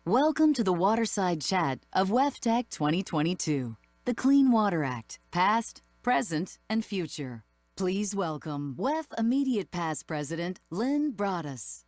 Welcome to the Waterside Chat of WEF Tech 2022, the Clean Water Act, past, present, and future. Please welcome WEF Immediate Past President Lynn Broaddus.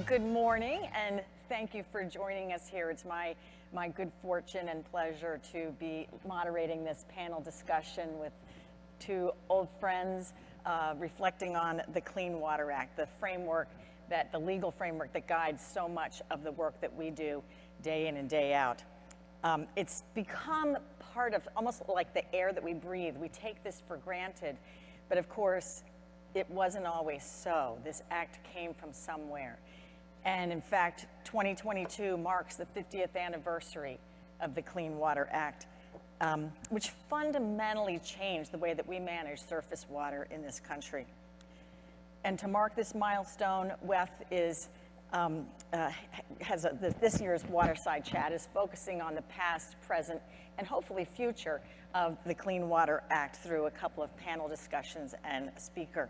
Good morning, and thank you for joining us here. It's my good fortune and pleasure to be moderating this panel discussion with two old friends reflecting on the Clean Water Act, the legal framework that guides so much of the work that we do day in and day out. It's become part of almost like the air that we breathe. We take this for granted, but of course, it wasn't always so. This act came from somewhere. And in fact, 2022 marks the 50th anniversary of the Clean Water Act, which fundamentally changed the way that we manage surface water in this country. And to mark this milestone, WEF this year's Waterside Chat is focusing on the past, present, and hopefully future of the Clean Water Act through a couple of panel discussions and a speaker.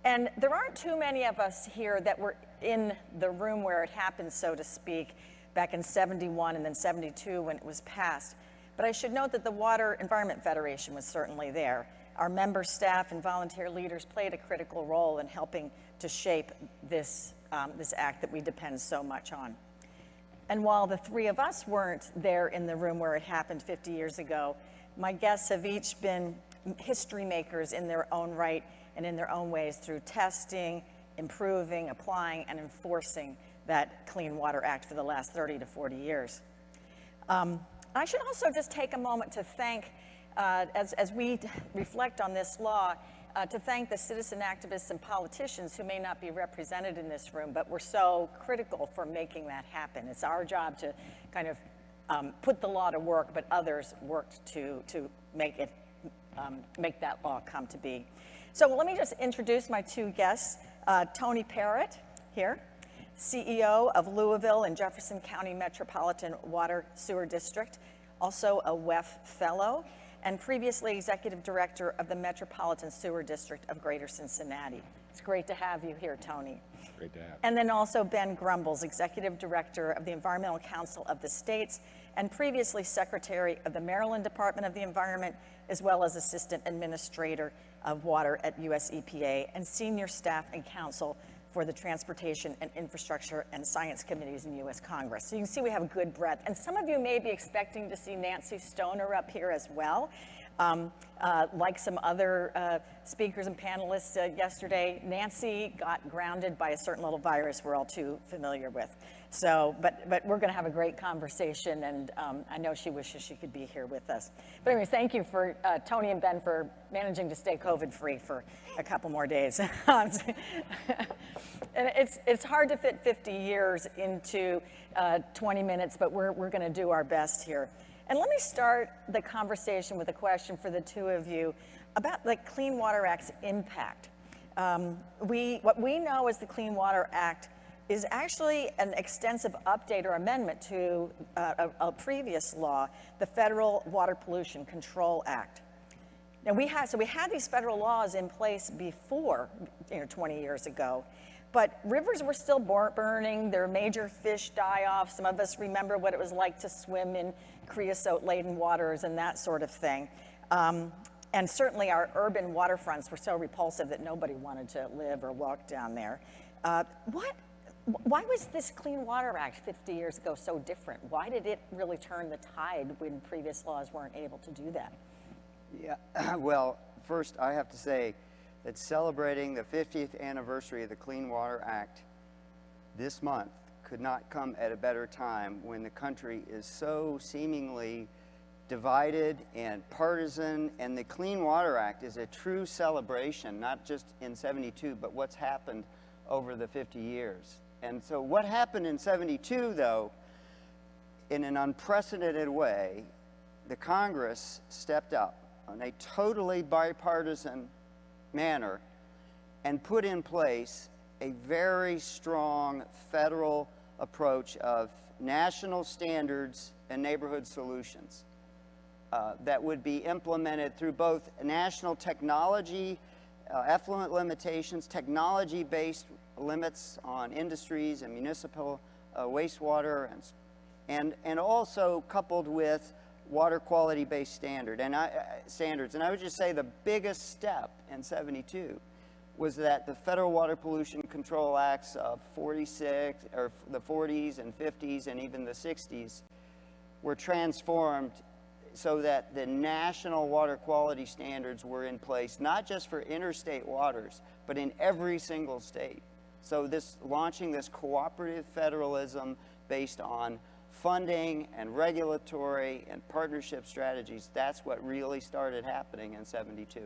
And there aren't too many of us here that were in the room where it happened, so to speak, back in '71 and then '72 when it was passed. But I should note that the Water Environment Federation was certainly there. Our member staff and volunteer leaders played a critical role in helping to shape this act that we depend so much on. And while the three of us weren't there in the room where it happened 50 years ago, my guests have each been history makers in their own right and in their own ways through testing, improving, applying, and enforcing that Clean Water Act for the last 30 to 40 years. I should also just take a moment to thank, as we reflect on this law, to thank the citizen activists and politicians who may not be represented in this room, but were so critical for making that happen. It's our job to kind of put the law to work, but others worked to make that law come to be. So let me just introduce my two guests. Tony Parrott here, CEO of Louisville and Jefferson County Metropolitan Water Sewer District, also a WEF Fellow, and previously Executive Director of the Metropolitan Sewer District of Greater Cincinnati. It's great to have you here, Tony. Great to have you. And then also Ben Grumbles, Executive Director of the Environmental Council of the States, and previously Secretary of the Maryland Department of the Environment, as well as Assistant Administrator of Water at US EPA, and Senior Staff and Counsel for the Transportation and Infrastructure and Science Committees in US Congress. So you can see we have a good breadth. And some of you may be expecting to see Nancy Stoner up here as well. Like some other speakers and panelists yesterday, Nancy got grounded by a certain little virus we're all too familiar with. So, but we're going to have a great conversation, and I know she wishes she could be here with us. But anyway, thank you for Tony and Ben for managing to stay COVID-free for a couple more days. And it's hard to fit 50 years into 20 minutes, but we're going to do our best here. And let me start the conversation with a question for the two of you about the Clean Water Act's impact. What we know as the Clean Water Act is actually an extensive update or amendment to a previous law, the Federal Water Pollution Control Act. Now we had these federal laws in place before, 20 years ago, but rivers were still burning, there were major fish die-offs. Some of us remember what it was like to swim in creosote-laden waters and that sort of thing. And certainly our urban waterfronts were so repulsive that nobody wanted to live or walk down there. Why was this Clean Water Act 50 years ago so different? Why did it really turn the tide when previous laws weren't able to do that? Yeah, well, first I have to say that celebrating the 50th anniversary of the Clean Water Act this month could not come at a better time when the country is so seemingly divided and partisan, and the Clean Water Act is a true celebration, not just in '72, but what's happened over the 50 years. And so what happened in '72, though, in an unprecedented way, the Congress stepped up in a totally bipartisan manner and put in place a very strong federal approach of national standards and neighborhood solutions that would be implemented through both national technology, effluent limitations, technology-based limits on industries and municipal wastewater, and also coupled with water quality-based standards. And I would just say the biggest step in '72 was that the Federal Water Pollution Control Acts of 46, or the 40s and 50s and even the 60s were transformed so that the national water quality standards were in place, not just for interstate waters, but in every single state. So launching this cooperative federalism based on funding and regulatory and partnership strategies, that's what really started happening in '72.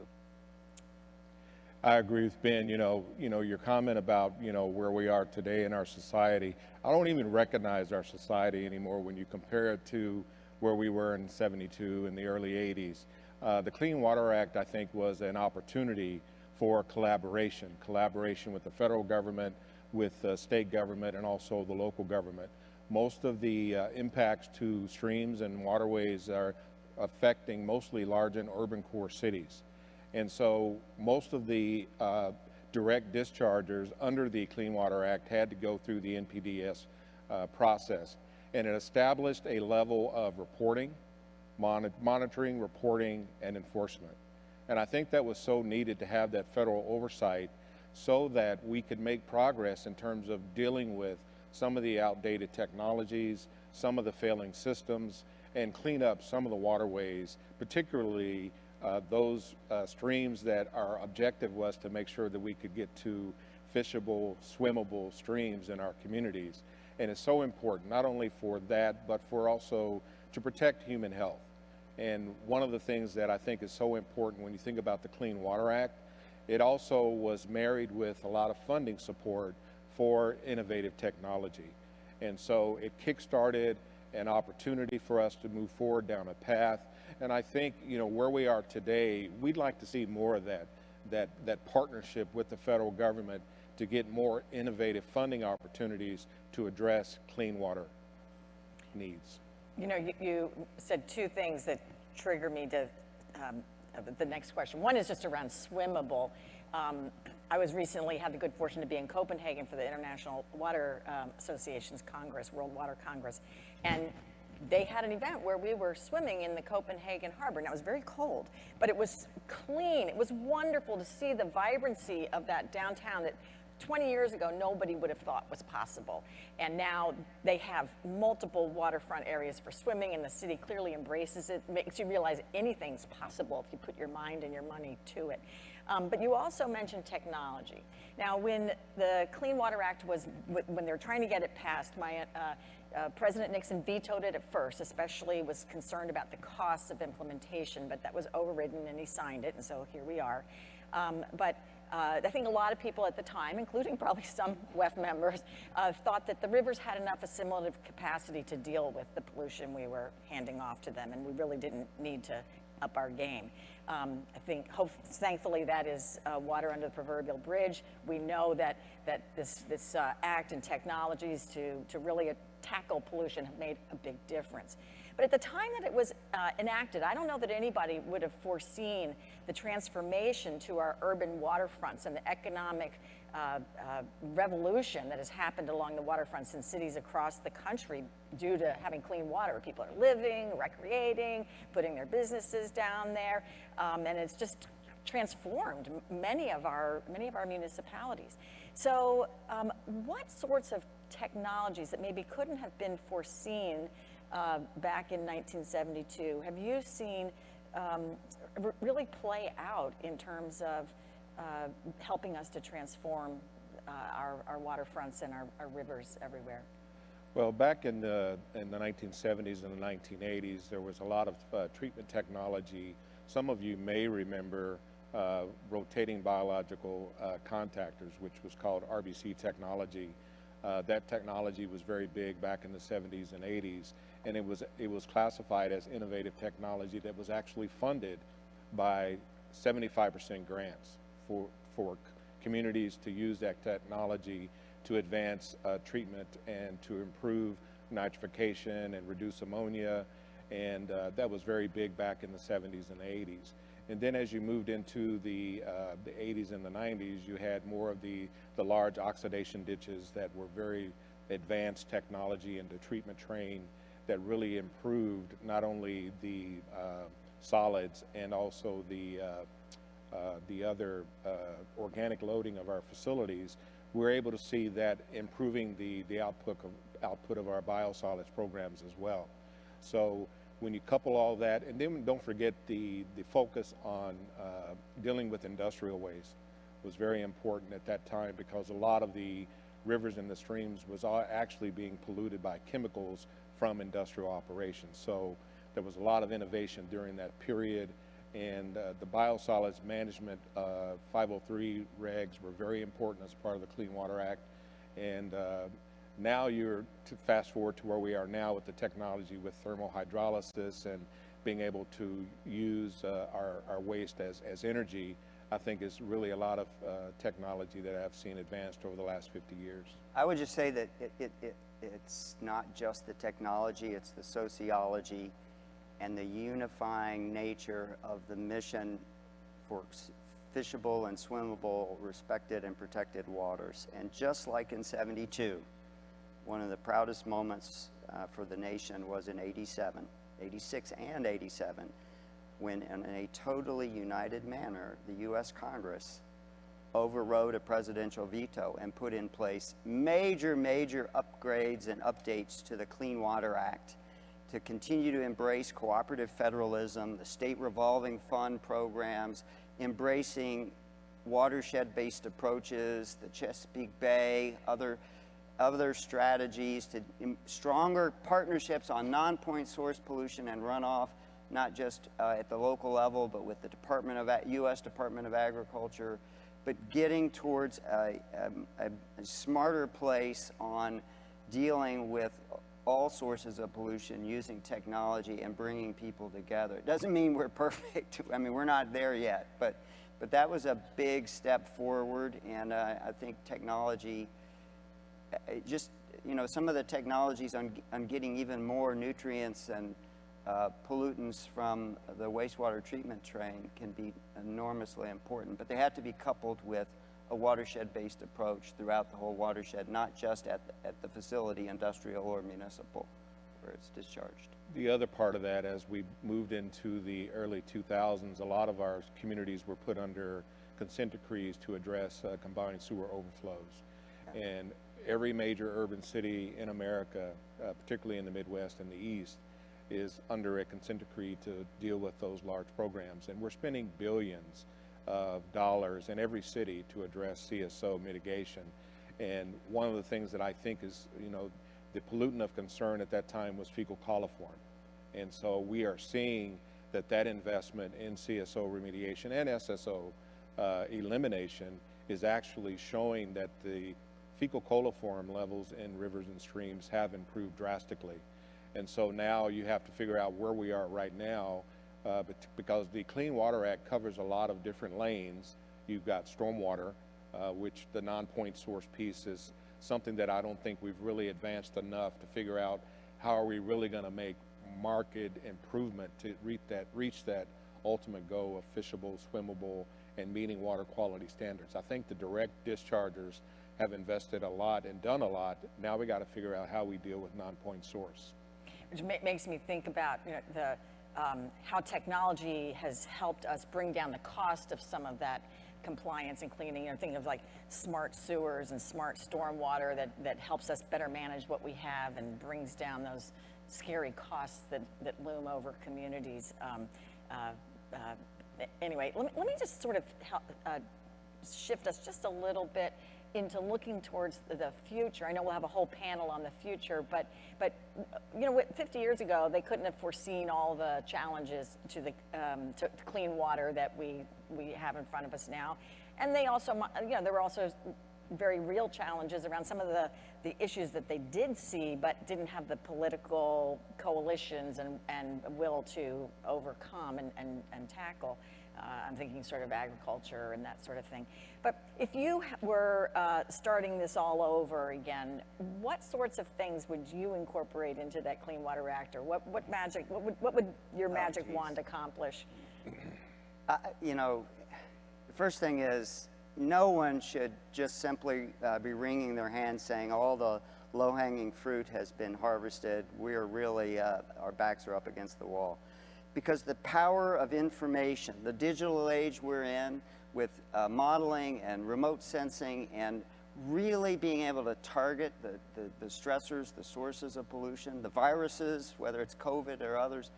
I agree with Ben. Your comment about, where we are today in our society. I don't even recognize our society anymore when you compare it to where we were in '72 in the early '80s. The Clean Water Act, I think, was an opportunity for collaboration with the federal government, with the state government, and also the local government. Most of the impacts to streams and waterways are affecting mostly large and urban core cities. And so most of the direct dischargers under the Clean Water Act had to go through the NPDES process. And it established a level of reporting, monitoring, reporting, and enforcement. And I think that was so needed to have that federal oversight so that we could make progress in terms of dealing with some of the outdated technologies, some of the failing systems, and clean up some of the waterways, particularly those streams that our objective was to make sure that we could get to fishable, swimmable streams in our communities. And it's so important, not only for that, but for also to protect human health. And one of the things that I think is so important when you think about the Clean Water Act, it also was married with a lot of funding support for innovative technology. And so it kickstarted an opportunity for us to move forward down a path. And I think, where we are today, we'd like to see more of that partnership with the federal government to get more innovative funding opportunities to address clean water needs. You said two things that trigger me to the next question. One is just around swimmable. I was recently had the good fortune to be in Copenhagen for the International Water Association's Congress, World Water Congress, and they had an event where we were swimming in the Copenhagen harbor. Now, it was very cold, but it was clean. It was wonderful to see the vibrancy of that downtown that 20 years ago nobody would have thought was possible. And now they have multiple waterfront areas for swimming, and the city clearly embraces it. Makes you realize anything's possible if you put your mind and your money to it. But you also mentioned technology. Now, when the Clean Water Act when they were trying to get it passed, President Nixon vetoed it at first, especially was concerned about the costs of implementation, but that was overridden and he signed it, and so here we are. I think a lot of people at the time, including probably some WEF members, thought that the rivers had enough assimilative capacity to deal with the pollution we were handing off to them, and we really didn't need to up our game. I think, thankfully, that is water under the proverbial bridge. We know that this act and technologies to really tackle pollution have made a big difference. But at the time that it was enacted, I don't know that anybody would have foreseen the transformation to our urban waterfronts and the economic revolution that has happened along the waterfronts in cities across the country due to having clean water. People are living, recreating, putting their businesses down there, and it's just transformed many of our municipalities. So what sorts of technologies that maybe couldn't have been foreseen back in 1972 have you seen really play out in terms of helping us to transform our waterfronts and our rivers everywhere? Well, back in the 1970s and the 1980s, there was a lot of treatment technology. Some of you may remember rotating biological contactors, which was called RBC technology. That technology was very big back in the 70s and 80s, and it was classified as innovative technology that was actually funded by 75% grants for communities to use that technology to advance treatment and to improve nitrification and reduce ammonia. And that was very big back in the 70s and 80s. And then as you moved into the 80s and the 90s, you had more of the large oxidation ditches that were very advanced technology and the treatment train that really improved not only the solids and also the other organic loading of our facilities. We're able to see that improving the output of our biosolids programs as well. So when you couple all that, and then don't forget the focus on dealing with industrial waste was very important at that time, because a lot of the rivers and the streams was actually being polluted by chemicals from industrial operations. So there was a lot of innovation during that period, and the biosolids management 503 regs were very important as part of the Clean Water Act. And now you're to fast forward to where we are now with the technology with thermal hydrolysis and being able to use our waste as energy. I think is really a lot of technology that I've seen advanced over the last 50 years. I would just say that it's not just the technology, it's the sociology and the unifying nature of the mission for fishable and swimmable, respected and protected waters. And just like in '72, one of the proudest moments for the nation was in '86 and '87, when in a totally united manner, the U.S. Congress overrode a presidential veto and put in place major upgrades and updates to the Clean Water Act to continue to embrace cooperative federalism, the state revolving fund programs, embracing watershed-based approaches, the Chesapeake Bay, other strategies to stronger partnerships on non-point source pollution and runoff, not just at the local level, but with the U.S. Department of Agriculture, but getting towards a smarter place on dealing with all sources of pollution using technology and bringing people together. It doesn't mean we're perfect. I mean, we're not there yet, but that was a big step forward, and I think technology, just, you know, some of the technologies on getting even more nutrients and pollutants from the wastewater treatment train can be enormously important, but they have to be coupled with a watershed-based approach throughout the whole watershed, not just at the facility, industrial or municipal, where it's discharged. The other part of that, as we moved into the early 2000s, a lot of our communities were put under consent decrees to address combined sewer overflows. Yeah. And every major urban city in America, particularly in the Midwest and the East, is under a consent decree to deal with those large programs. And we're spending billions of dollars in every city to address CSO mitigation. And one of the things that I think is, you know, the pollutant of concern at that time was fecal coliform. And so we are seeing that investment in CSO remediation and SSO elimination is actually showing that the fecal coliform levels in rivers and streams have improved drastically. And so now you have to figure out where we are right now, because the Clean Water Act covers a lot of different lanes. You've got stormwater, which the non-point source piece is something that I don't think we've really advanced enough to figure out how are we really going to make marked improvement to reach that ultimate goal of fishable, swimmable, and meeting water quality standards. I think the direct dischargers have invested a lot and done a lot. Now we got to figure out how we deal with non-point source. Which makes me think about, you know, how technology has helped us bring down the cost of some of that compliance and cleaning. You know, thinking of like smart sewers and smart stormwater that helps us better manage what we have and brings down those scary costs that loom over communities. Anyway, let me just sort of shift us just a little bit into looking towards the future. I know we'll have a whole panel on the future, but you know, 50 years ago, they couldn't have foreseen all the challenges to the to clean water that we have in front of us now. And they also, you know, there were also very real challenges around some of the issues that they did see, but didn't have the political coalitions and will to overcome and tackle. I'm thinking sort of agriculture and that sort of thing. But if you were starting this all over again, what sorts of things would you incorporate into that Clean Water Act, or what would your magic wand accomplish? You know, the first thing is, no one should just simply be wringing their hands saying all the low-hanging fruit has been harvested. We're really, our backs are up against the wall. Because the power of information, the digital age we're in, with modeling and remote sensing and really being able to target the stressors, the sources of pollution, the viruses, whether it's COVID or others,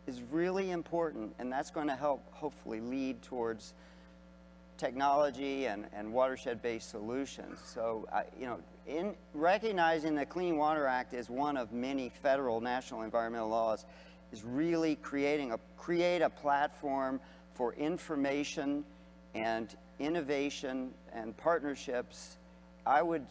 is really important, and that's going to help hopefully lead towards technology and watershed-based solutions. So, you know, in recognizing the Clean Water Act is one of many federal national environmental laws, is really create a platform for information and innovation and partnerships. I would,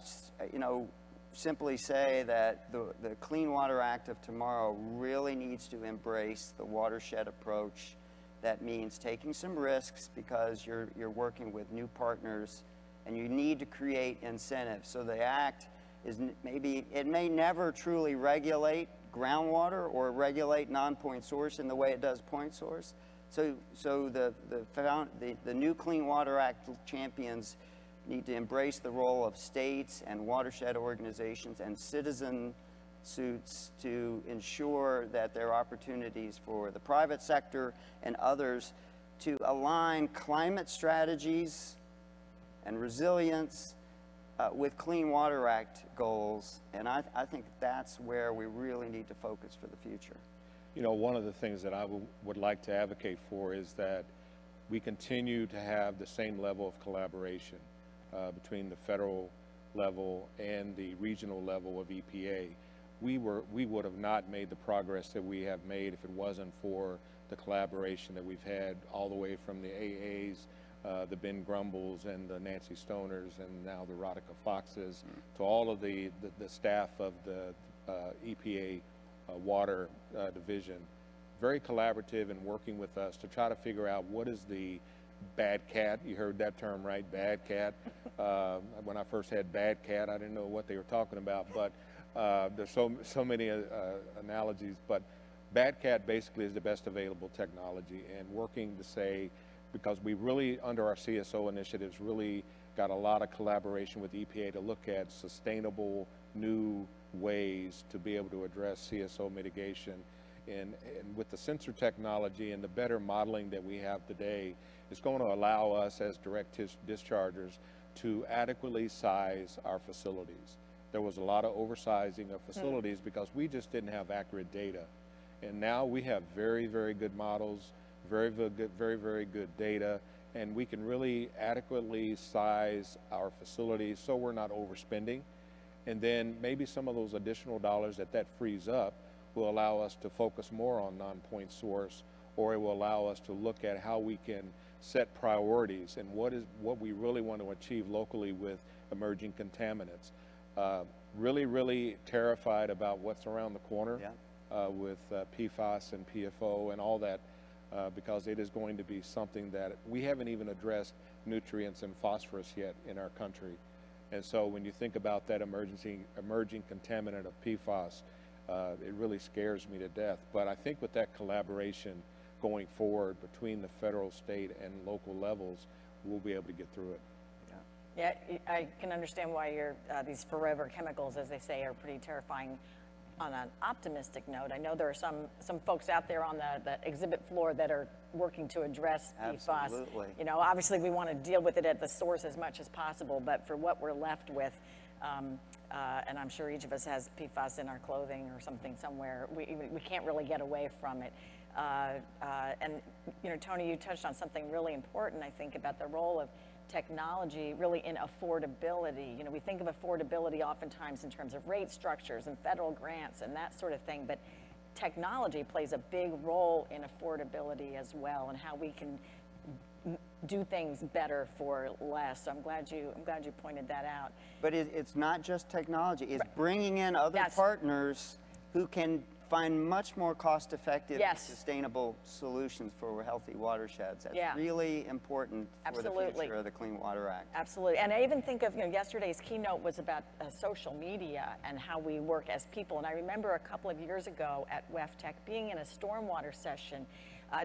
you know, simply say that the Clean Water Act of tomorrow really needs to embrace the watershed approach. That means taking some risks because you're working with new partners, and you need to create incentives. So the Act is it may never truly regulate groundwater or regulate non-point source in the way it does point source. So the new Clean Water Act champions need to embrace the role of states and watershed organizations and citizen suits to ensure that there are opportunities for the private sector and others to align climate strategies and resilience with Clean Water Act goals, and I think that's where we really need to focus for the future. You know, one of the things that I would like to advocate for is that we continue to have the same level of collaboration between the federal level and the regional level of EPA. We would have not made the progress that we have made if it wasn't for the collaboration that we've had all the way from the AAs, the Ben Grumbles and the Nancy Stoners and now the Rodica Foxes, to all of the staff of the EPA water division. Very collaborative and working with us to try to figure out what is the bad cat. You heard that term, right? Bad cat. When I first had bad cat, I didn't know what they were talking about, but there's so many analogies, but bad cat basically is the best available technology, and working to say, because we really, under our CSO initiatives, really got a lot of collaboration with EPA to look at sustainable new ways to be able to address CSO mitigation. And with the sensor technology and the better modeling that we have today, it's going to allow us as direct dischargers to adequately size our facilities. There was a lot of oversizing of facilities because we just didn't have accurate data. And now we have very, very good models, very good data, and we can really adequately size our facilities so we're not overspending. And then maybe some of those additional dollars that frees up will allow us to focus more on non-point source, or it will allow us to look at how we can set priorities and what we really want to achieve locally with emerging contaminants. Really terrified about what's around the corner with PFAS and PFO and all that, because it is going to be something that we haven't even addressed nutrients and phosphorus yet in our country. And so when you think about that emerging contaminant of PFAS, it really scares me to death. But I think with that collaboration going forward between the federal, state, and local levels, we'll be able to get through it. Yeah, I can understand why these forever chemicals, as they say, are pretty terrifying on an optimistic note. I know there are some folks out there on the exhibit floor that are working to address PFAS. Absolutely. You know, obviously we want to deal with it at the source as much as possible, but for what we're left with, and I'm sure each of us has PFAS in our clothing or something somewhere, we can't really get away from it. And, you know, Tony, you touched on something really important, I think, about the role of technology really in affordability. You know, we think of affordability oftentimes in terms of rate structures and federal grants and that sort of thing, but technology plays a big role in affordability as well, and how we can do things better for less. So I'm glad you pointed that out. But it's not just technology, it's bringing in other partners who can find much more cost-effective, Yes. sustainable solutions for healthy watersheds. That's Yeah. really important for Absolutely. the future of the Clean Water Act. Absolutely. And I even think of, yesterday's keynote was about social media and how we work as people. And I remember a couple of years ago at WEF Tech being in a stormwater session,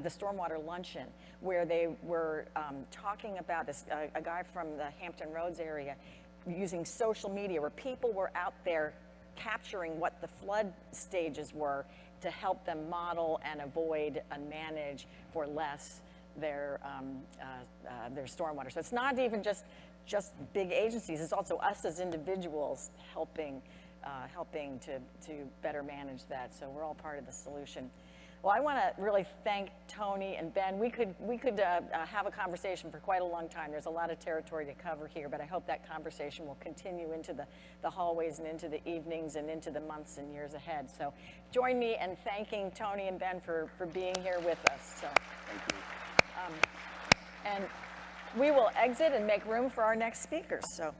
the stormwater luncheon, where they were talking about this, a guy from the Hampton Roads area using social media, where people were out there capturing what the flood stages were to help them model and avoid and manage for less their stormwater. So it's not even just big agencies, it's also us as individuals helping to better manage that. So we're all part of the solution. Well, I want to really thank Tony and Ben. We could have a conversation for quite a long time. There's a lot of territory to cover here, but I hope that conversation will continue into the hallways and into the evenings and into the months and years ahead. So join me in thanking Tony and Ben for being here with us. So Thank you. and we will exit and make room for our next speakers. So.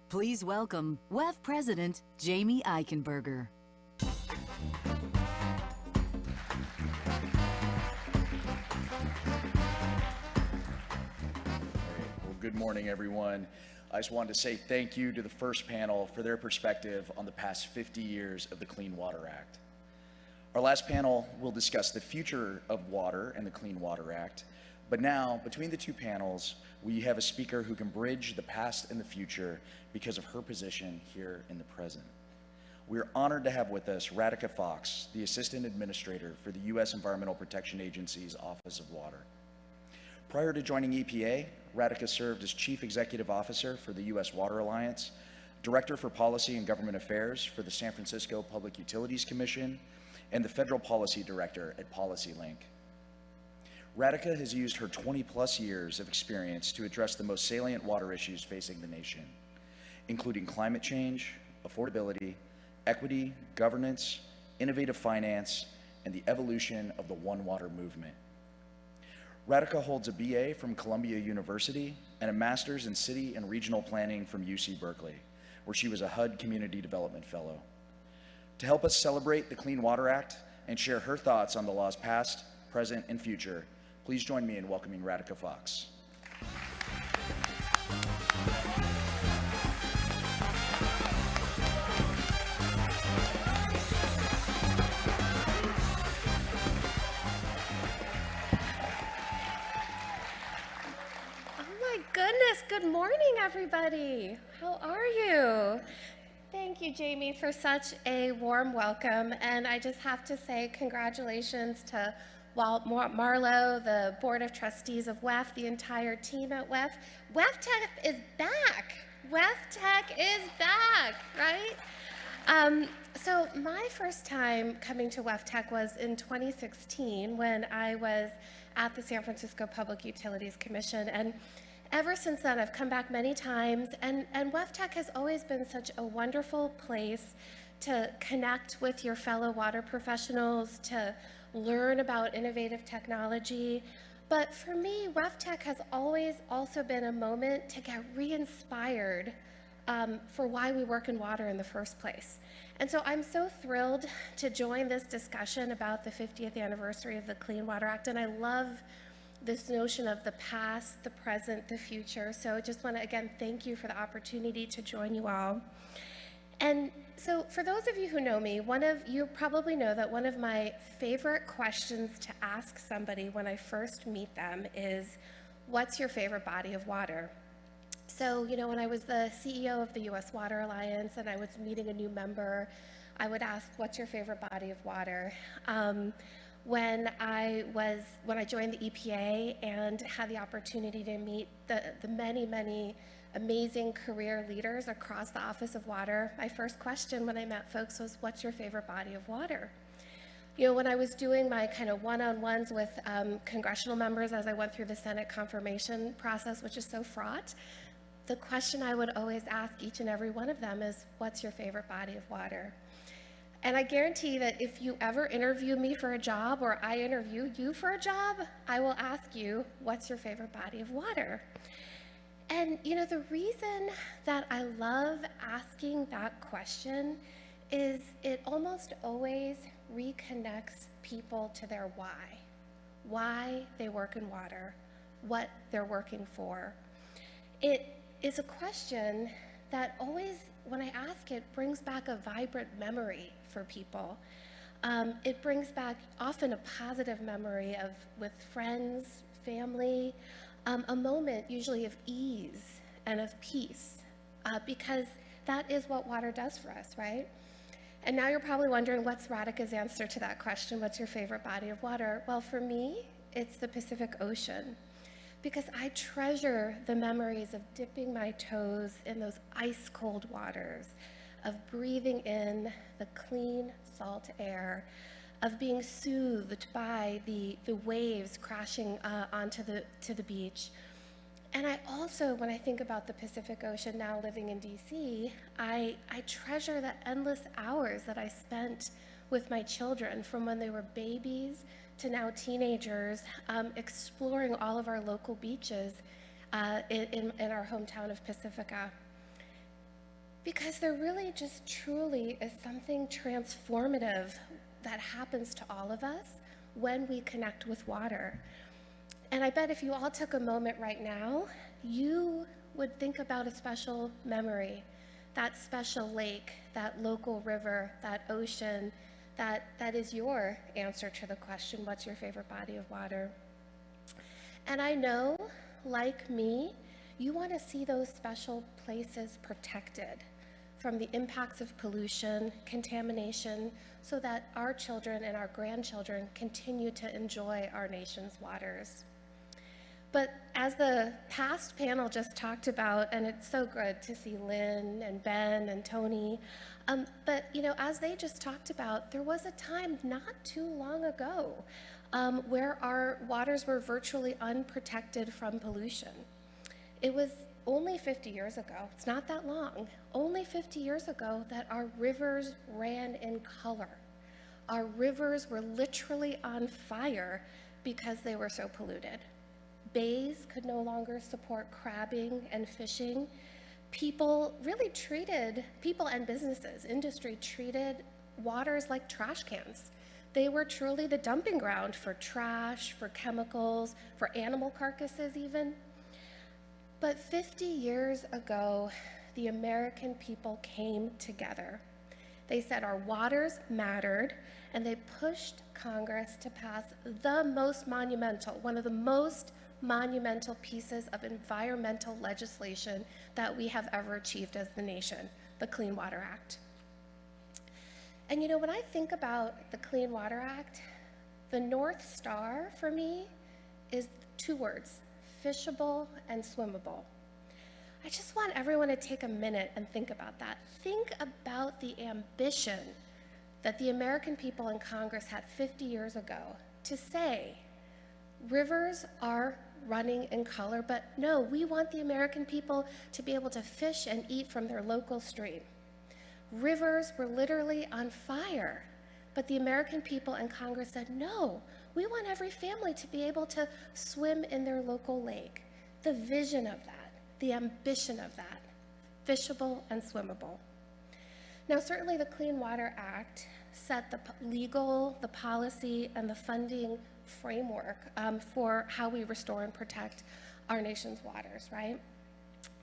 Please welcome WEF President Jamie Eichenberger. Well, good morning, everyone. I just wanted to say thank you to the first panel for their perspective on the past 50 years of the Clean Water Act. Our last panel will discuss the future of water and the Clean Water Act. But now, between the two panels, we have a speaker who can bridge the past and the future because of her position here in the present. We are honored to have with us Radhika Fox, the Assistant Administrator for the U.S. Environmental Protection Agency's Office of Water. Prior to joining EPA, Radhika served as Chief Executive Officer for the U.S. Water Alliance, Director for Policy and Government Affairs for the San Francisco Public Utilities Commission, and the Federal Policy Director at PolicyLink. Radhika has used her 20-plus years of experience to address the most salient water issues facing the nation, including climate change, affordability, equity, governance, innovative finance, and the evolution of the One Water movement. Radhika holds a BA from Columbia University and a master's in city and regional planning from UC Berkeley, where she was a HUD Community Development Fellow. To help us celebrate the Clean Water Act and share her thoughts on the law's past, present, and future, please join me in welcoming Radhika Fox. Goodness, good morning, everybody. How are you? Thank you, Jamie, for such a warm welcome. And I just have to say congratulations to Walt Marlowe, the Board of Trustees of WEF, the entire team at WEF. WEF Tech is back. WEF Tech is back, right? So my first time coming to WEF Tech was in 2016 when I was at the San Francisco Public Utilities Commission. And ever since then, I've come back many times, and WEF Tech has always been such a wonderful place to connect with your fellow water professionals, to learn about innovative technology. But for me, WEF Tech has always also been a moment to get re-inspired for why we work in water in the first place. And so I'm so thrilled to join this discussion about the 50th anniversary of the Clean Water Act, and I love this notion of the past, the present, the future. So I just want to, again, thank you for the opportunity to join you all. And so for those of you who know me, you probably know that one of my favorite questions to ask somebody when I first meet them is, what's your favorite body of water? So, when I was the CEO of the U.S. Water Alliance and I was meeting a new member, I would ask, what's your favorite body of water? When I joined the EPA and had the opportunity to meet the many, many amazing career leaders across the Office of Water, my first question when I met folks was, what's your favorite body of water? When I was doing my kind of one-on-ones with congressional members as I went through the Senate confirmation process, which is so fraught, the question I would always ask each and every one of them is, what's your favorite body of water? And I guarantee that if you ever interview me for a job or I interview you for a job, I will ask you, what's your favorite body of water? And you know, the reason that I love asking that question is it almost always reconnects people to their why they work in water, what they're working for. It is a question that always, when I ask it, brings back a vibrant memory for people. It brings back often a positive memory of with friends, family, a moment usually of ease and of peace, because that is what water does for us, right? And now you're probably wondering, what's Radhika's answer to that question? What's your favorite body of water? Well, for me, it's the Pacific Ocean, because I treasure the memories of dipping my toes in those ice-cold waters, of breathing in the clean, salt air, of being soothed by the waves crashing onto the beach. And I also, when I think about the Pacific Ocean now living in DC, I treasure the endless hours that I spent with my children from when they were babies to now teenagers, exploring all of our local beaches in our hometown of Pacifica. Because there really just truly is something transformative that happens to all of us when we connect with water. And I bet if you all took a moment right now, you would think about a special memory, that special lake, that local river, that ocean, that is your answer to the question, what's your favorite body of water? And I know, like me, you want to see those special places protected from the impacts of pollution, contamination, so that our children and our grandchildren continue to enjoy our nation's waters. But as the past panel just talked about, and it's so good to see Lynn and Ben and Tony, but you know, as they just talked about, there was a time not too long ago where our waters were virtually unprotected from pollution. It was only 50 years ago, it's not that long, only 50 years ago that our rivers ran in color. Our rivers were literally on fire because they were so polluted. Bays could no longer support crabbing and fishing. People and businesses, industry treated waters like trash cans. They were truly the dumping ground for trash, for chemicals, for animal carcasses even. But 50 years ago, the American people came together. They said our waters mattered, and they pushed Congress to pass one of the most monumental pieces of environmental legislation that we have ever achieved as the nation, the Clean Water Act. And you know, when I think about the Clean Water Act, the North Star for me is two words: fishable and swimmable. I just want everyone to take a minute and think about that. Think about the ambition that the American people in Congress had 50 years ago to say, rivers are running in color, but no, we want the American people to be able to fish and eat from their local stream. Rivers were literally on fire, but the American people in Congress said, no, we want every family to be able to swim in their local lake. The vision of that, the ambition of that, fishable and swimmable. Now, certainly the Clean Water Act set the legal, the policy, and the funding framework for how we restore and protect our nation's waters, right?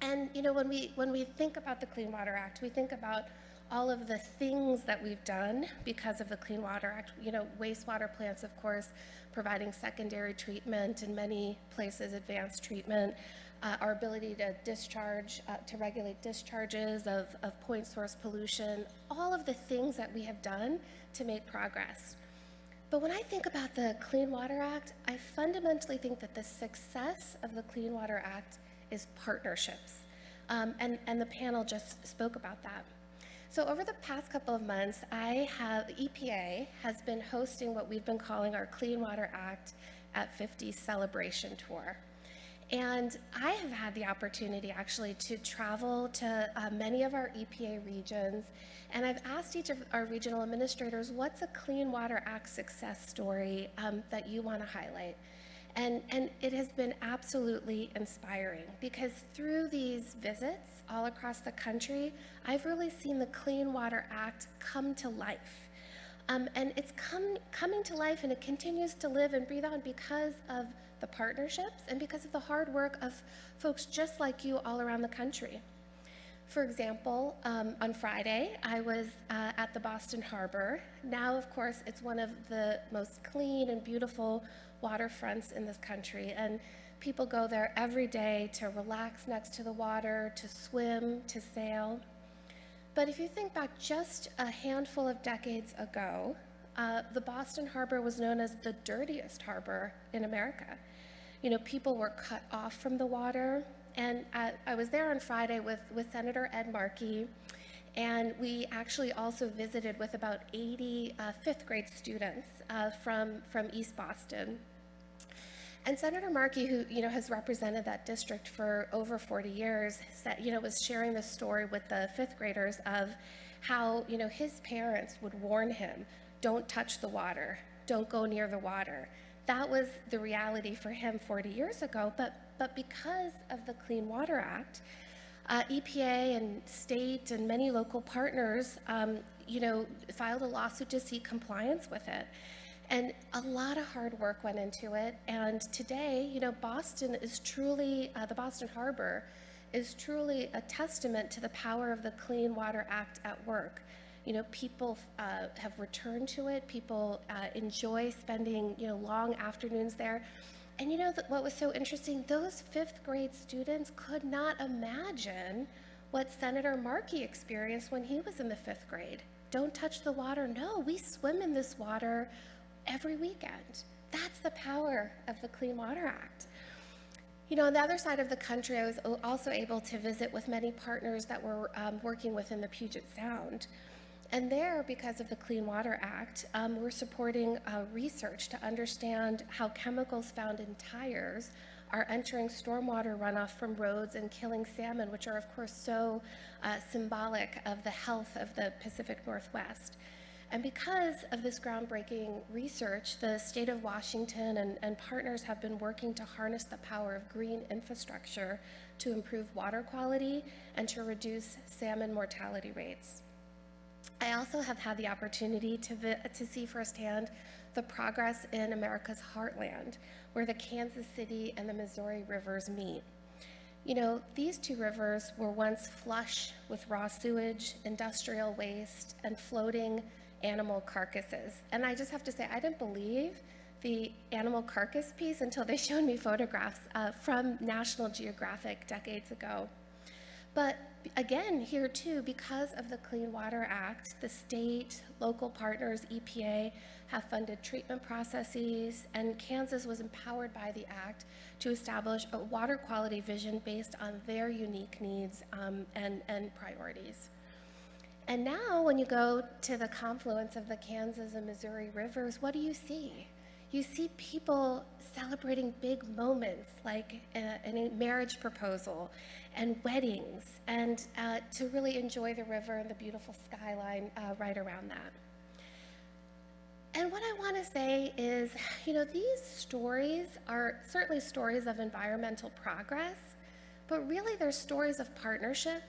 And you know, when we think about the Clean Water Act, we think about all of the things that we've done because of the Clean Water Act. You know, wastewater plants, of course, providing secondary treatment, in many places advanced treatment, our ability to discharge, to regulate discharges of point source pollution, all of the things that we have done to make progress. But when I think about the Clean Water Act, I fundamentally think that the success of the Clean Water Act is partnerships. And the panel just spoke about that. So over the past couple of months, EPA has been hosting what we've been calling our Clean Water Act at 50 celebration tour. And I have had the opportunity actually to travel to many of our EPA regions, and I've asked each of our regional administrators, what's a Clean Water Act success story that you want to highlight? And it has been absolutely inspiring, because through these visits all across the country, I've really seen the Clean Water Act come to life. And it's coming to life, and it continues to live and breathe on because of the partnerships and because of the hard work of folks just like you all around the country. For example, on Friday, I was at the Boston Harbor. Now, of course, it's one of the most clean and beautiful waterfronts in this country, and people go there every day to relax next to the water, to swim, to sail. But if you think back just a handful of decades ago, the Boston Harbor was known as the dirtiest harbor in America. You know, people were cut off from the water, and I was there on Friday with Senator Ed Markey, and we actually also visited with about 80 fifth grade students from East Boston. And Senator Markey, who has represented that district for over 40 years, said, was sharing this story with the fifth graders of how his parents would warn him, don't touch the water, don't go near the water. That was the reality for him 40 years ago, but because of the Clean Water Act, EPA and state and many local partners, filed a lawsuit to seek compliance with it. And a lot of hard work went into it. And today, Boston is truly, the Boston Harbor is truly a testament to the power of the Clean Water Act at work. People have returned to it. People enjoy spending, long afternoons there. And what was so interesting, those fifth grade students could not imagine what Senator Markey experienced when he was in the fifth grade. Don't touch the water. No, we swim in this water every weekend. That's the power of the Clean Water Act. On the other side of the country, I was also able to visit with many partners that were working within the Puget Sound. And there, because of the Clean Water Act, we're supporting research to understand how chemicals found in tires are entering stormwater runoff from roads and killing salmon, which are, of course, so symbolic of the health of the Pacific Northwest. And because of this groundbreaking research, the state of Washington and partners have been working to harness the power of green infrastructure to improve water quality and to reduce salmon mortality rates. I also have had the opportunity to see firsthand the progress in America's heartland, where the Kansas City and the Missouri rivers meet. These two rivers were once flush with raw sewage, industrial waste, and floating animal carcasses. And I just have to say, I didn't believe the animal carcass piece until they showed me photographs from National Geographic decades ago. But again, here too, because of the Clean Water Act, the state, local partners, EPA, have funded treatment processes, and Kansas was empowered by the act to establish a water quality vision based on their unique needs and priorities. And now when you go to the confluence of the Kansas and Missouri rivers, what do you see? You see people celebrating big moments like a marriage proposal and weddings, and to really enjoy the river and the beautiful skyline right around that. And what I want to say is, these stories are certainly stories of environmental progress, but really they're stories of partnership.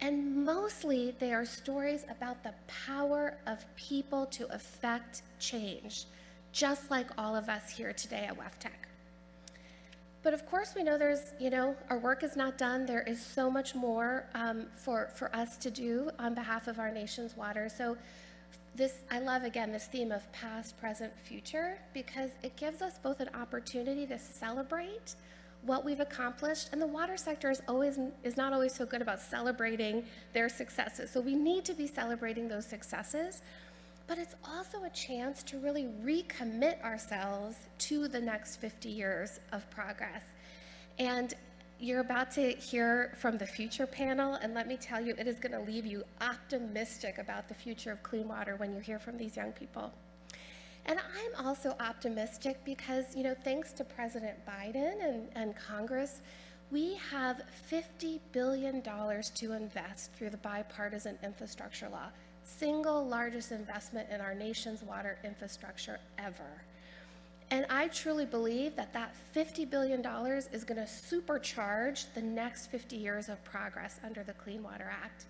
And mostly they are stories about the power of people to affect change, just like all of us here today at WEF Tech. But of course we know there's, our work is not done. There is so much more for us to do on behalf of our nation's water. So I love, again, this theme of past, present, future, because it gives us both an opportunity to celebrate what we've accomplished, and the water sector is not always so good about celebrating their successes. So we need to be celebrating those successes, but it's also a chance to really recommit ourselves to the next 50 years of progress. And you're about to hear from the future panel, and let me tell you, it is going to leave you optimistic about the future of clean water when you hear from these young people. And I'm also optimistic because, you know, thanks to President Biden and Congress, we have $50 billion to invest through the bipartisan infrastructure law, single largest investment in our nation's water infrastructure ever. And I truly believe that that $50 billion is going to supercharge the next 50 years of progress under the Clean Water Act.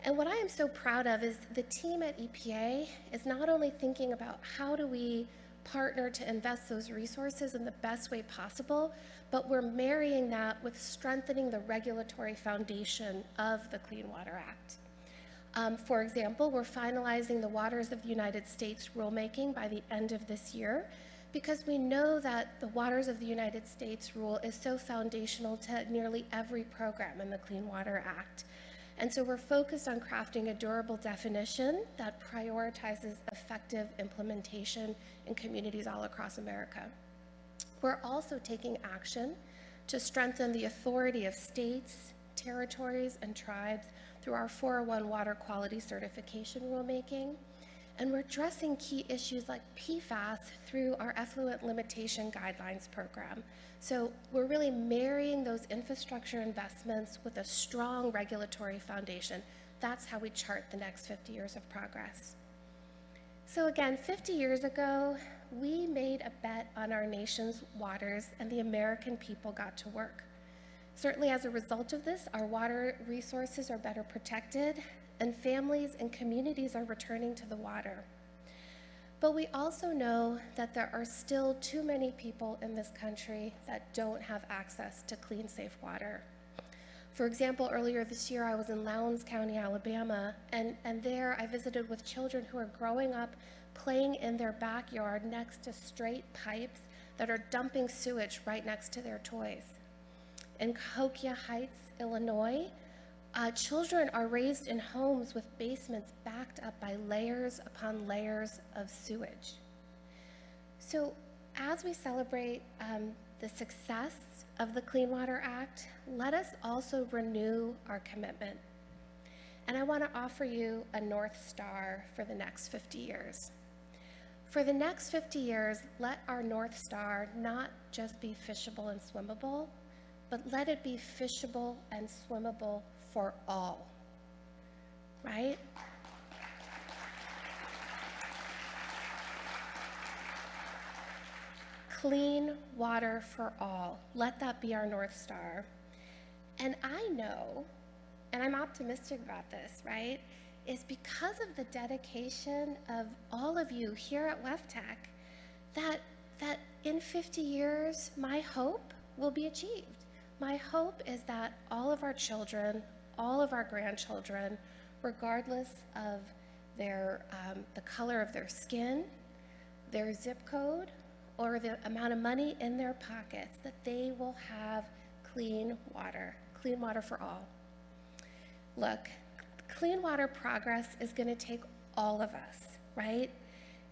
And what I am so proud of is the team at EPA is not only thinking about how do we partner to invest those resources in the best way possible, but we're marrying that with strengthening the regulatory foundation of the Clean Water Act. For example, we're finalizing the Waters of the United States rulemaking by the end of this year, because we know that the Waters of the United States rule is so foundational to nearly every program in the Clean Water Act. And so we're focused on crafting a durable definition that prioritizes effective implementation in communities all across America. We're also taking action to strengthen the authority of states, territories, and tribes through our 401 water quality certification rulemaking. And we're addressing key issues like PFAS through our effluent limitation guidelines program. So we're really marrying those infrastructure investments with a strong regulatory foundation. That's how we chart the next 50 years of progress. So again, 50 years ago, we made a bet on our nation's waters, and the American people got to work. Certainly as a result of this, our water resources are better protected, and families and communities are returning to the water. But we also know that there are still too many people in this country that don't have access to clean, safe water. For example, earlier this year, I was in Lowndes County, Alabama, and there I visited with children who are growing up playing in their backyard next to straight pipes that are dumping sewage right next to their toys. In Cahokia Heights, Illinois, children are raised in homes with basements backed up by layers upon layers of sewage. So as we celebrate the success of the Clean Water Act, let us also renew our commitment. And I want to offer you a North Star for the next 50 years. For the next 50 years, let our North Star not just be fishable and swimmable, but let it be fishable and swimmable for all, right? Clean water for all. Let that be our North Star. And I know, and I'm optimistic about this, right, is because of the dedication of all of you here at WEF Tech, that in 50 years, my hope will be achieved. My hope is that all of our children, all of our grandchildren, regardless of their, the color of their skin, their zip code, or the amount of money in their pockets, that they will have clean water for all. Look, clean water progress is going to take all of us, right?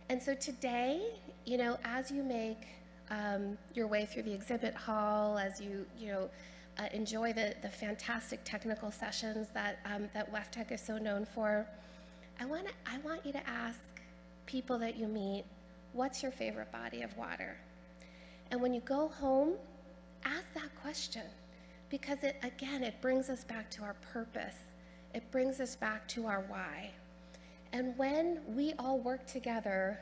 And so today, you know, as you make your way through the exhibit hall, as you enjoy the fantastic technical sessions that WEF Tech is so known for, I want you to ask people that you meet, what's your favorite body of water? And when you go home, ask that question, because it brings us back to our purpose. It brings us back to our why. And when we all work together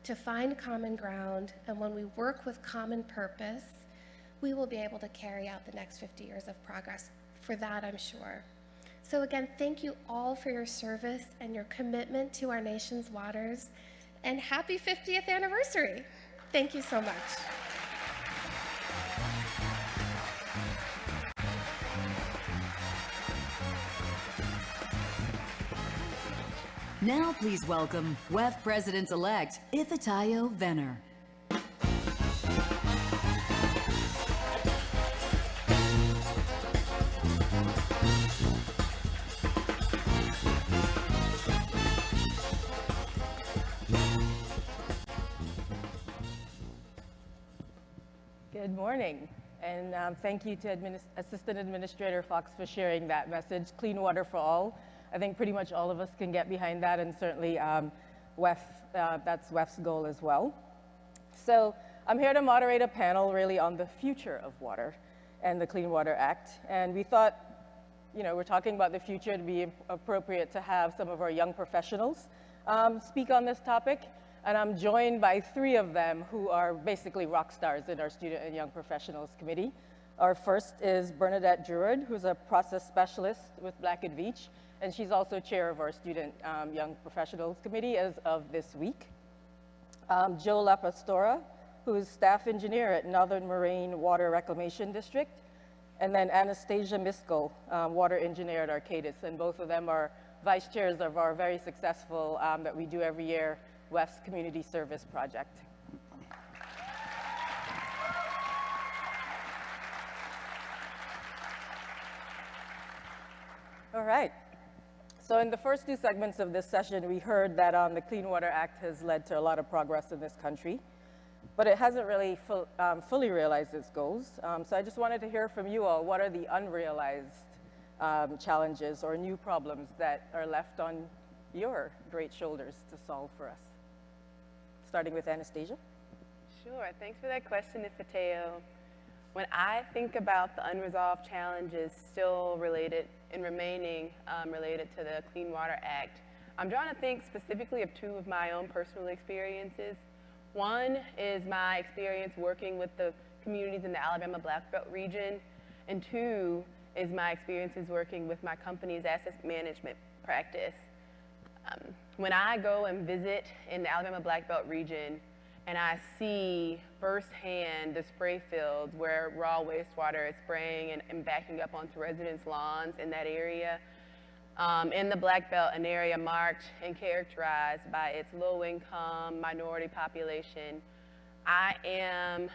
to find common ground, and when we work with common purpose, we will be able to carry out the next 50 years of progress. For that, I'm sure. So again, thank you all for your service and your commitment to our nation's waters, and happy 50th anniversary. Thank you so much. Now please welcome WEF President-elect Ifeitayo Venner. Good morning, and thank you to Assistant Administrator Fox for sharing that message, clean water for all. I think pretty much all of us can get behind that, and certainly WEF, that's WEF's goal as well. So I'm here to moderate a panel really on the future of water and the Clean Water Act. And we thought, we're talking about the future, it'd be appropriate to have some of our young professionals speak on this topic. And I'm joined by 3 of them who are basically rock stars in our Student and Young Professionals Committee. Our first is Bernadette Druid, who's a process specialist with Black & Veatch, and she's also chair of our Student Young Professionals Committee as of this week. Joe LaPastora, who is staff engineer at Northern Moraine Water Reclamation District, and then Anastasia Miskell, water engineer at Arcadis, and both of them are vice chairs of our very successful, that we do every year, WEF's Community Service Project. All right. So in the first 2 segments of this session, we heard that the Clean Water Act has led to a lot of progress in this country, but it hasn't really fully realized its goals. So I just wanted to hear from you all, what are the unrealized challenges or new problems that are left on your great shoulders to solve for us? Starting with Anastasia. Sure, thanks for that question, Ifateo. When I think about the unresolved challenges still related and remaining related to the Clean Water Act, I'm trying to think specifically of 2 of my own personal experiences. One is my experience working with the communities in the Alabama Black Belt region, and 2 is my experiences working with my company's asset management practice. When I go and visit in the Alabama Black Belt region and I see firsthand the spray fields where raw wastewater is spraying and backing up onto residents' lawns in that area, in the Black Belt, an area marked and characterized by its low-income minority population, I am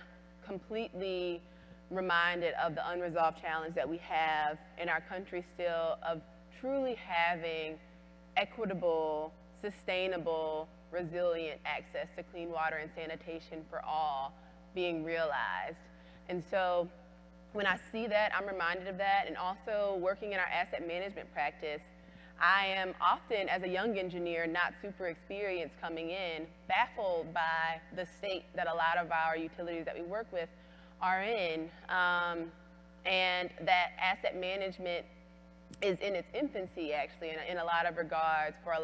completely reminded of the unresolved challenge that we have in our country still of truly having equitable, sustainable, resilient access to clean water and sanitation for all being realized. And so when I see that, I'm reminded of that. And also working in our asset management practice, I am often, as a young engineer, not super experienced coming in, baffled by the state that a lot of our utilities that we work with are in, and that asset management is in its infancy, actually, in a lot of regards for a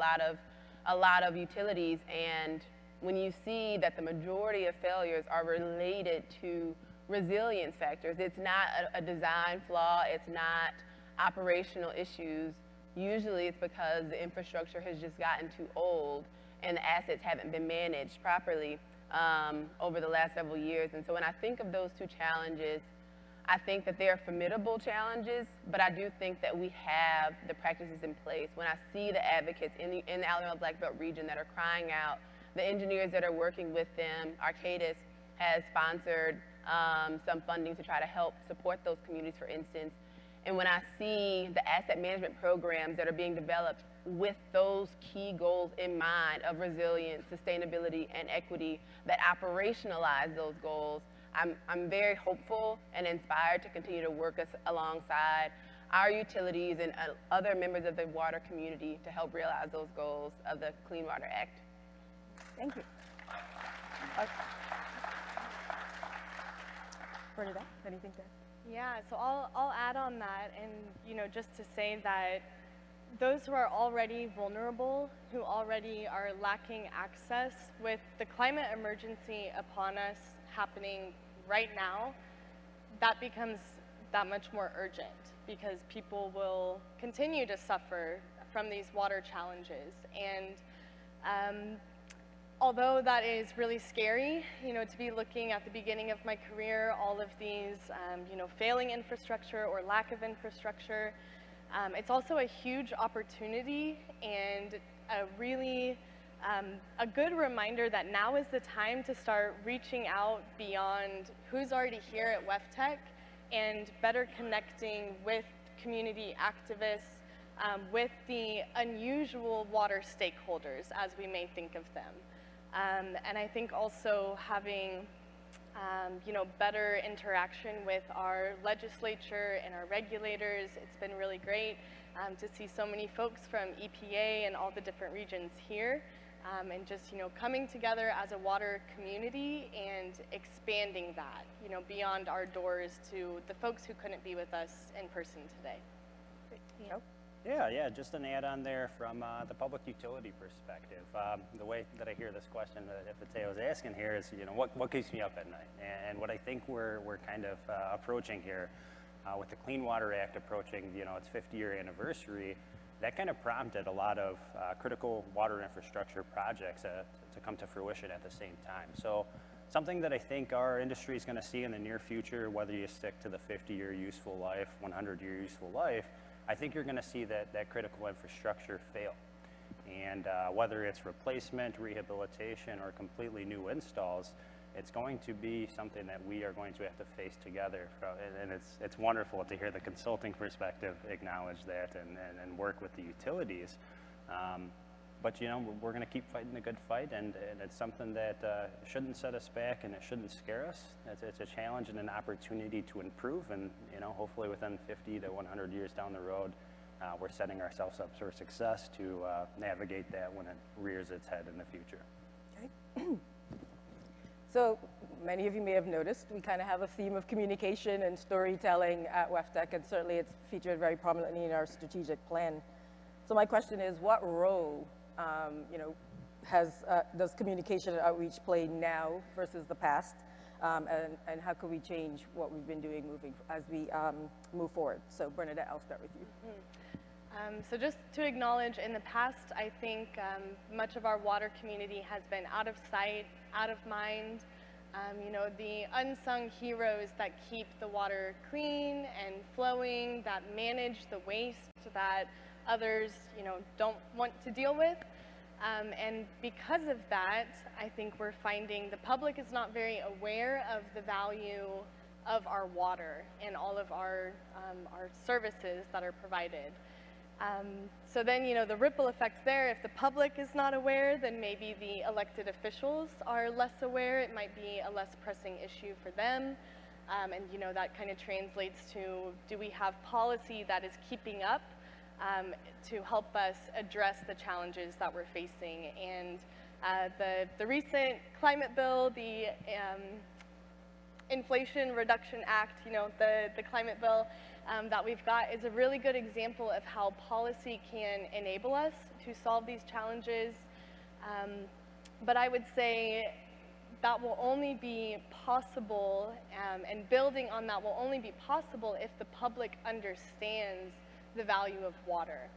lot of utilities. And when you see that the majority of failures are related to resilience factors, it's not a design flaw, it's not operational issues. Usually it's because the infrastructure has just gotten too old and the assets haven't been managed properly over the last several years. And so when I think of those 2 challenges, I think that they are formidable challenges, but I do think that we have the practices in place. When I see the advocates in the Alabama Black Belt region that are crying out, the engineers that are working with them, Arcadis has sponsored some funding to try to help support those communities, for instance. And when I see the asset management programs that are being developed with those key goals in mind of resilience, sustainability, and equity that operationalize those goals, I'm very hopeful and inspired to continue to work us alongside our utilities and other members of the water community to help realize those goals of the Clean Water Act. Thank you. Bernadette, anything to add? Yeah, so I'll add on that, and just to say that those who are already vulnerable, who already are lacking access, with the climate emergency upon us happening right now, that becomes that much more urgent because people will continue to suffer from these water challenges. And although that is really scary, to be looking at the beginning of my career, all of these, failing infrastructure or lack of infrastructure, it's also a huge opportunity and a really a good reminder that now is the time to start reaching out beyond who's already here at WEF Tech and better connecting with community activists, with the unusual water stakeholders as we may think of them. And I think also having better interaction with our legislature and our regulators. It's been really great to see so many folks from EPA and all the different regions here. and just, you know, coming together as a water community and expanding that, you know, beyond our doors to the folks who couldn't be with us in person today. Yeah, just an add-on there from the public utility perspective. The way that I hear this question that Ifate was asking here is, you know, what keeps me up at night? And what I think we're kind of approaching here with the Clean Water Act approaching, you know, its 50-year anniversary, that kind of prompted a lot of critical water infrastructure projects to come to fruition at the same time. So something that I think our industry is going to see in the near future, whether you stick to the 50-year useful life, 100-year useful life, I think you're going to see that critical infrastructure fail. And whether it's replacement, rehabilitation, or completely new installs, it's going to be something that we are going to have to face together. And it's wonderful to hear the consulting perspective acknowledge that and work with the utilities. But you know, we're going to keep fighting the good fight, and it's something that shouldn't set us back, and it shouldn't scare us. It's a challenge and an opportunity to improve, and you know, hopefully within 50 to 100 years down the road, we're setting ourselves up for success to navigate that when it rears its head in the future. Okay. So many of you may have noticed we kind of have a theme of communication and storytelling at WEF, and certainly it's featured very prominently in our strategic plan. So my question is, what role you know, does communication and outreach play now versus the past, and how can we change what we've been doing as we move forward? So Bernadette, I'll start with you. So just to acknowledge, in the past, I think much of our water community has been out of sight, out of mind. You know, the unsung heroes that keep the water clean and flowing, that manage the waste that others, you know, don't want to deal with. And because of that, I think we're finding the public is not very aware of the value of our water and all of our services that are provided. So then, you know, the ripple effect there, if the public is not aware, then maybe the elected officials are less aware. It might be a less pressing issue for them. And, you know, that kind of translates to, do we have policy that is keeping up to help us address the challenges that we're facing? And the recent climate bill, the Inflation Reduction Act, you know, the climate bill that we've got is a really good example of how policy can enable us to solve these challenges. But I would say that will only be possible, and building on that will only be possible if the public understands the value of water.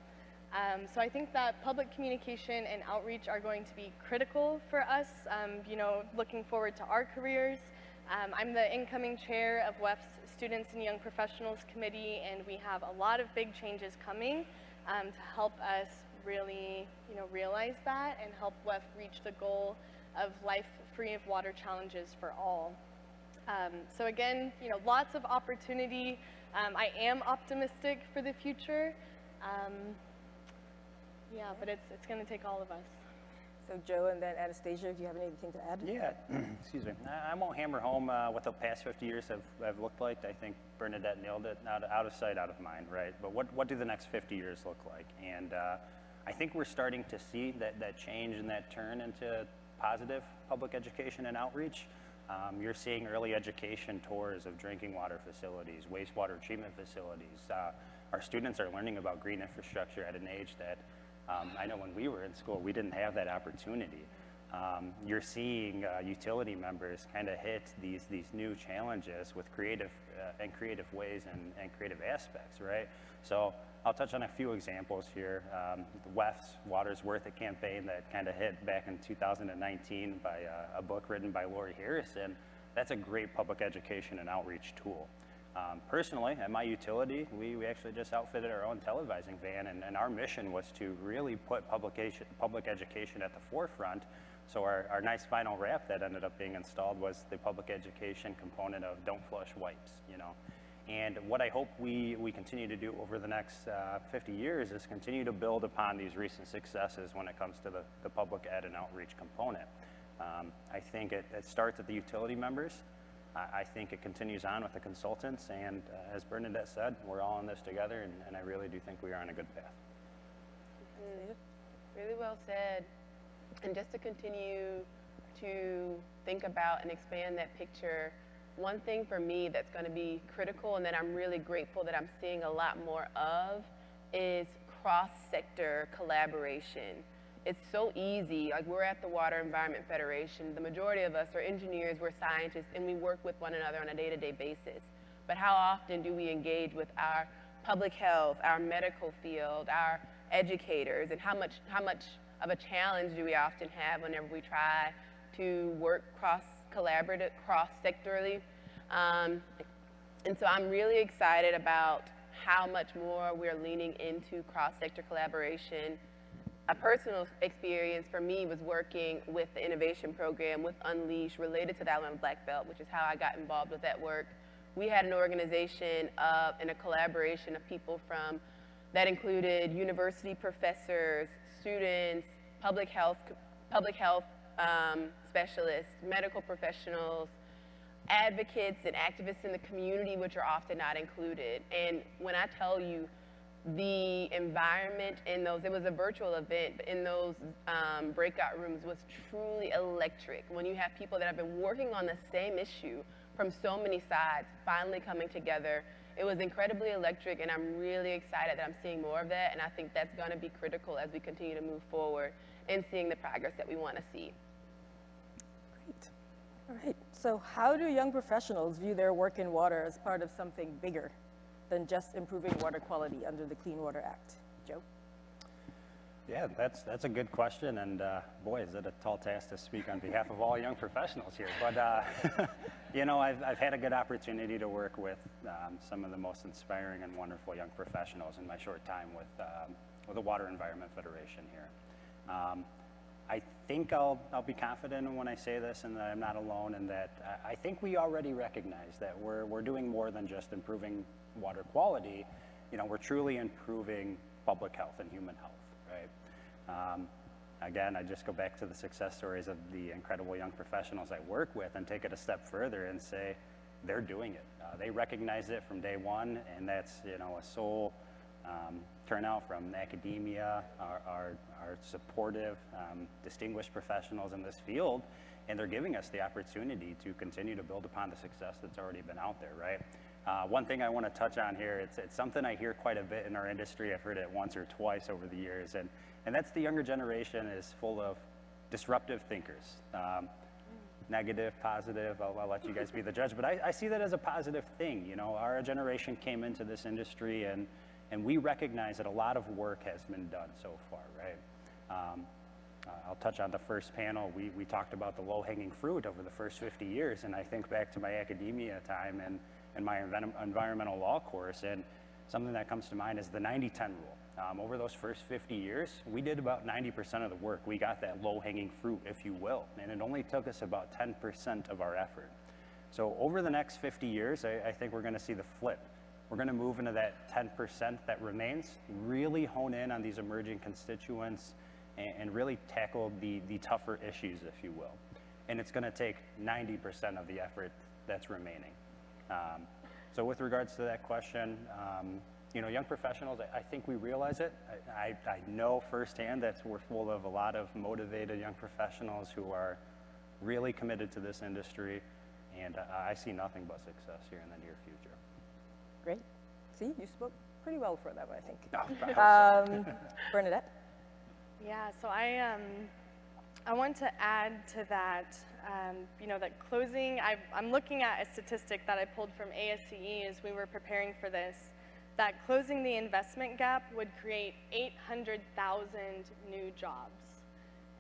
So I think that public communication and outreach are going to be critical for us, you know, looking forward to our careers. I'm the incoming chair of WEF's Students and Young Professionals Committee, and we have a lot of big changes coming to help us really, you know, realize that and help WEF reach the goal of life free of water challenges for all. So again, you know, lots of opportunity. I am optimistic for the future. Yeah, but it's going to take all of us. So Joe and then Anastasia, do you have anything to add? Yeah, excuse me. I won't hammer home what the past 50 years have looked like. I think Bernadette nailed it. Out of sight, out of mind, right? But what do the next 50 years look like? And I think we're starting to see that change and that turn into positive public education and outreach. You're seeing early education tours of drinking water facilities, wastewater treatment facilities. Our students are learning about green infrastructure at an age that I know when we were in school, we didn't have that opportunity. You're seeing utility members kind of hit these new challenges with creative ways and creative aspects, right? So I'll touch on a few examples here. The WEF's Water's Worth It campaign that kind of hit back in 2019 by a book written by Lori Harrison. That's a great public education and outreach tool. Personally, at my utility, we actually just outfitted our own televising van, and our mission was to really put public education at the forefront. So our nice vinyl wrap that ended up being installed was the public education component of Don't Flush Wipes, you know. And what I hope we continue to do over the next 50 years is continue to build upon these recent successes when it comes to the public ed and outreach component. I think it starts at the utility members. I think it continues on with the consultants, and as Bernadette said, we're all in this together, and I really do think we are on a good path. Really well said. And just to continue to think about and expand that picture, one thing for me that's going to be critical and that I'm really grateful that I'm seeing a lot more of is cross-sector collaboration. It's so easy, like we're at the Water Environment Federation, the majority of us are engineers, we're scientists, and we work with one another on a day-to-day basis. But how often do we engage with our public health, our medical field, our educators, and how much of a challenge do we often have whenever we try to work cross-sectorally? And so I'm really excited about how much more we're leaning into cross-sector collaboration. A personal experience for me was working with the innovation program with Unleash related to the Alabama Black Belt, which is how I got involved with that work. We had an organization and a collaboration of people from, that included university professors, students, public health specialists, medical professionals, advocates and activists in the community, which are often not included. And when I tell you, the environment in those, it was a virtual event, but in those breakout rooms was truly electric. When you have people that have been working on the same issue from so many sides finally coming together, it was incredibly electric, and I'm really excited that I'm seeing more of that, and I think that's going to be critical as we continue to move forward and seeing the progress that we want to see. Great. All right. So how do young professionals view their work in water as part of something bigger than just improving water quality under the Clean Water Act? Joe? Yeah, that's a good question, and boy, is it a tall task to speak on behalf of all young professionals here. But you know, I've had a good opportunity to work with some of the most inspiring and wonderful young professionals in my short time with the Water Environment Federation here. I think I'll be confident when I say this, and that I'm not alone, and that I think we already recognize that we're doing more than just improving water quality. You know, we're truly improving public health and human health, right? Again, I just go back to the success stories of the incredible young professionals I work with and take it a step further and say they're doing it. They recognize it from day one, and that's, you know, a sole turnout from academia, our supportive, distinguished professionals in this field, and they're giving us the opportunity to continue to build upon the success that's already been out there, right? One thing I want to touch on here, it's something I hear quite a bit in our industry. I've heard it once or twice over the years, and that's the younger generation is full of disruptive thinkers. Negative, positive, I'll let you guys be the judge, but I see that as a positive thing. You know, our generation came into this industry, and we recognize that a lot of work has been done so far, right? I'll touch on the first panel. We talked about the low-hanging fruit over the first 50 years, and I think back to my academia time and my environmental law course, and something that comes to mind is the 90-10 rule. Over those first 50 years, we did about 90% of the work. We got that low-hanging fruit, if you will, and it only took us about 10% of our effort. So over the next 50 years, I think we're going to see the flip. We're going to move into that 10% that remains, really hone in on these emerging constituents, and really tackle the tougher issues, if you will. And it's going to take 90% of the effort that's remaining. So with regards to that question, you know, young professionals, I think we realize it. I know firsthand that we're full of a lot of motivated young professionals who are really committed to this industry, and I see nothing but success here in the near future. Great. See, you spoke pretty well for that one, I think. Oh, Bernadette? Yeah, so I want to add to that, you know, that closing, I'm looking at a statistic that I pulled from ASCE as we were preparing for this, that closing the investment gap would create 800,000 new jobs.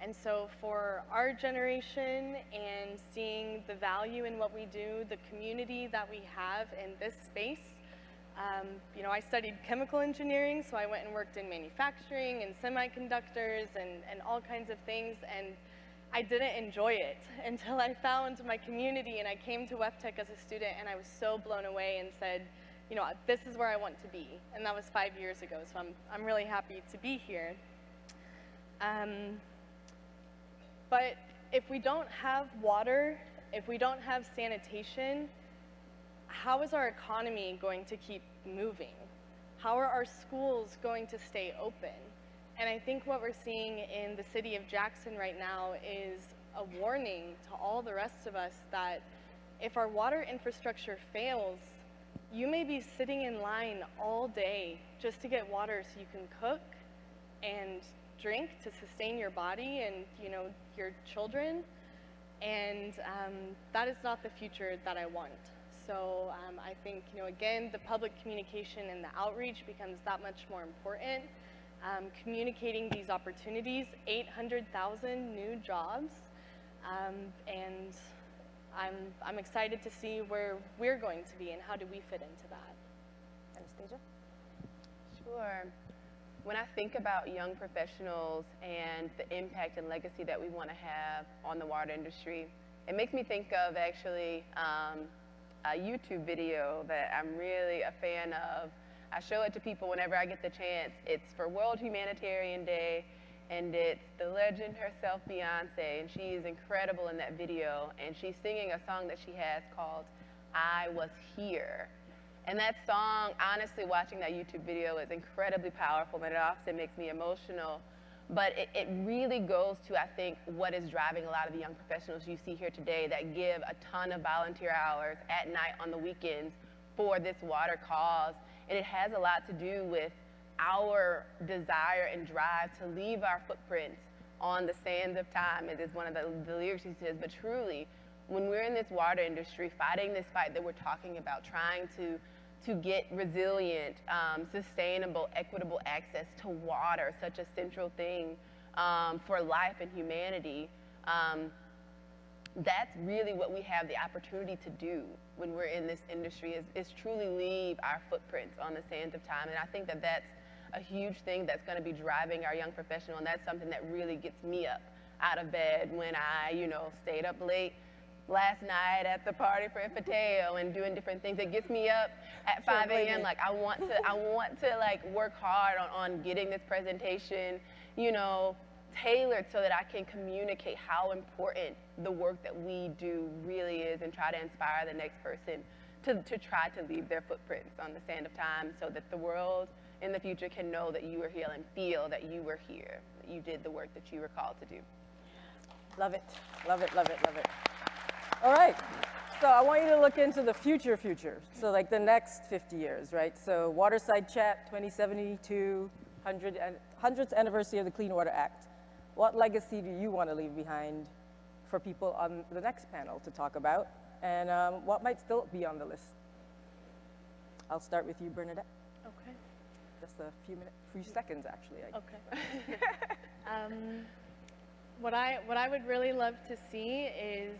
And so for our generation and seeing the value in what we do, the community that we have in this space, you know, I studied chemical engineering, so I went and worked in manufacturing and semiconductors and all kinds of things, and I didn't enjoy it until I found my community and I came to WEF Tech as a student, and I was so blown away and said, you know, this is where I want to be. And that was 5 years ago, so I'm really happy to be here. But if we don't have water, if we don't have sanitation, how is our economy going to keep moving? How are our schools going to stay open? And I think what we're seeing in the city of Jackson right now is a warning to all the rest of us that if our water infrastructure fails, you may be sitting in line all day just to get water so you can cook and drink to sustain your body and, you know, your children. And that is not the future that I want. So I think, you know, again, the public communication and the outreach becomes that much more important. Communicating these opportunities, 800,000 new jobs, and I'm excited to see where we're going to be and how do we fit into that. Anastasia? Sure. When I think about young professionals and the impact and legacy that we want to have on the water industry, it makes me think of actually a YouTube video that I'm really a fan of. I show it to people whenever I get the chance. It's for World Humanitarian Day, and it's the legend herself, Beyonce, and she is incredible in that video, and she's singing a song that she has called I Was Here. And that song, honestly, watching that YouTube video is incredibly powerful, and it often makes me emotional. But it really goes to, I think, what is driving a lot of the young professionals you see here today that give a ton of volunteer hours at night on the weekends for this water cause. And it has a lot to do with our desire and drive to leave our footprints on the sands of time. It is one of the lyrics he says, but truly, when we're in this water industry, fighting this fight that we're talking about, trying to get resilient, sustainable, equitable access to water, such a central thing for life and humanity, that's really what we have the opportunity to do when we're in this industry, is truly leave our footprints on the sands of time. And I think that that's a huge thing that's going to be driving our young professional, and that's something that really gets me up out of bed when I, you know, stayed up late last night at the party for Fateo and doing different things. It gets me up at 5 a.m. Like I want to like work hard on getting this presentation, you know, tailored so that I can communicate how important the work that we do really is, and try to inspire the next person to try to leave their footprints on the sand of time, so that the world in the future can know that you were here and feel that you were here, that you did the work that you were called to do. Love it, love it, love it, love it. All right, so I want you to look into the future. So like the next 50 years, right? So Waterside Chat 2072, 100th anniversary of the Clean Water Act. What legacy do you want to leave behind for people on the next panel to talk about? And what might still be on the list? I'll start with you, Bernadette. Okay. Just a few seconds, actually. Okay. What I would really love to see is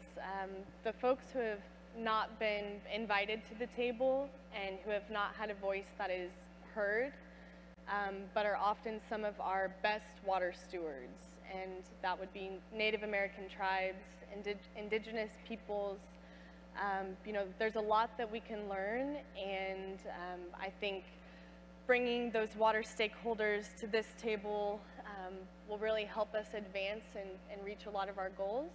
the folks who have not been invited to the table and who have not had a voice that is heard, but are often some of our best water stewards. And that would be Native American tribes, indigenous peoples. You know, there's a lot that we can learn, and I think bringing those water stakeholders to this table will really help us advance and reach a lot of our goals.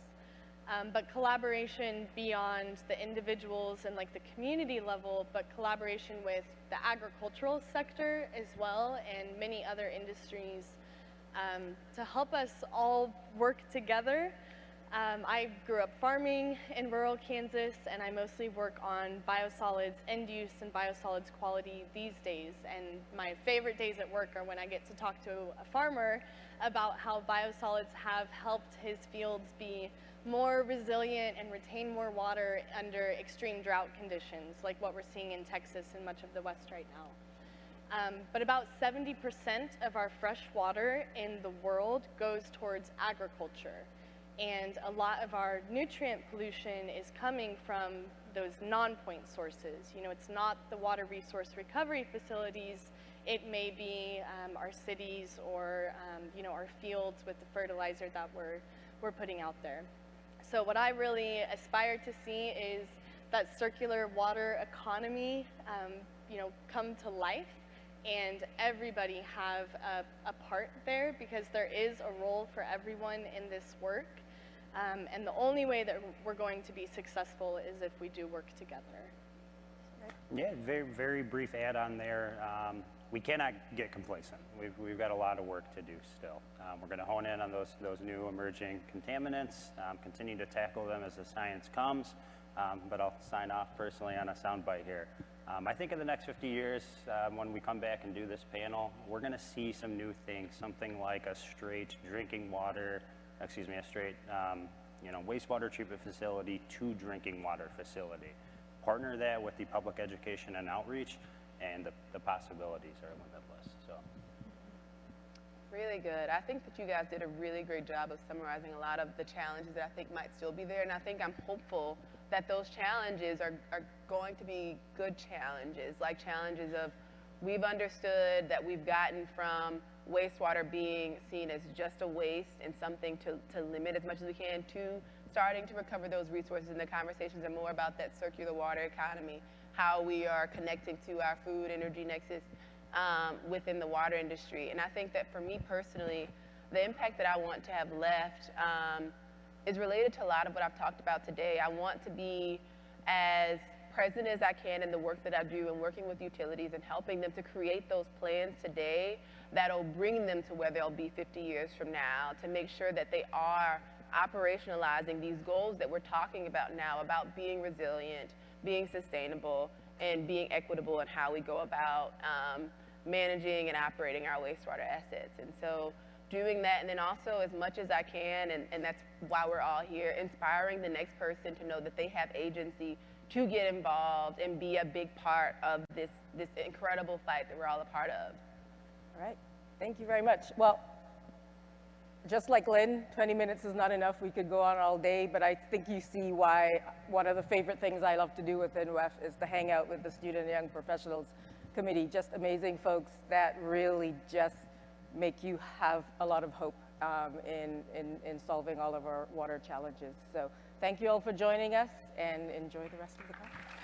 But collaboration beyond the individuals and like the community level, but collaboration with the agricultural sector as well, and many other industries to help us all work together. I grew up farming in rural Kansas, and I mostly work on biosolids end use and biosolids quality these days. And my favorite days at work are when I get to talk to a farmer about how biosolids have helped his fields be more resilient and retain more water under extreme drought conditions, like what we're seeing in Texas and much of the West right now. But about 70% of our fresh water in the world goes towards agriculture. And a lot of our nutrient pollution is coming from those non-point sources. You know, it's not the water resource recovery facilities. It may be our cities or, you know, our fields with the fertilizer that we're putting out there. So what I really aspire to see is that circular water economy, you know, come to life, and everybody have a part there, because there is a role for everyone in this work. And the only way that we're going to be successful is if we do work together. Yeah, very brief add on there. we cannot get complacent. We've got a lot of work to do still. We're going to hone in on those new emerging contaminants, continue to tackle them as the science comes, but I'll sign off personally on a soundbite here. I think in the next 50 years, when we come back and do this panel, we're going to see some new things, something like a straight drinking water, a straight wastewater treatment facility to drinking water facility. Partner that with the public education and outreach, and the possibilities are limitless. So. Really good. I think that you guys did a really great job of summarizing a lot of the challenges that I think might still be there, and I think I'm hopeful that those challenges are going to be good challenges, like challenges of we've understood that we've gotten from wastewater being seen as just a waste and something to limit as much as we can to starting to recover those resources, and the conversations are more about that circular water economy, how we are connecting to our food energy nexus within the water industry. And I think that for me personally, the impact that I want to have left is related to a lot of what I've talked about today. I want to be as present as I can in the work that I do and working with utilities and helping them to create those plans today that'll bring them to where they'll be 50 years from now, to make sure that they are operationalizing these goals that we're talking about now, about being resilient, being sustainable, and being equitable in how we go about managing and operating our wastewater assets. And so doing that, and then also as much as I can, and that's why we're all here, inspiring the next person to know that they have agency to get involved and be a big part of this incredible fight that we're all a part of. All right, thank you very much. Well, just like Lynn, 20 minutes is not enough. We could go on all day, but I think you see why one of the favorite things I love to do within WEF is to hang out with the Student and Young Professionals Committee. Just amazing folks that really just make you have a lot of hope in solving all of our water challenges. So thank you all for joining us, and enjoy the rest of the conference.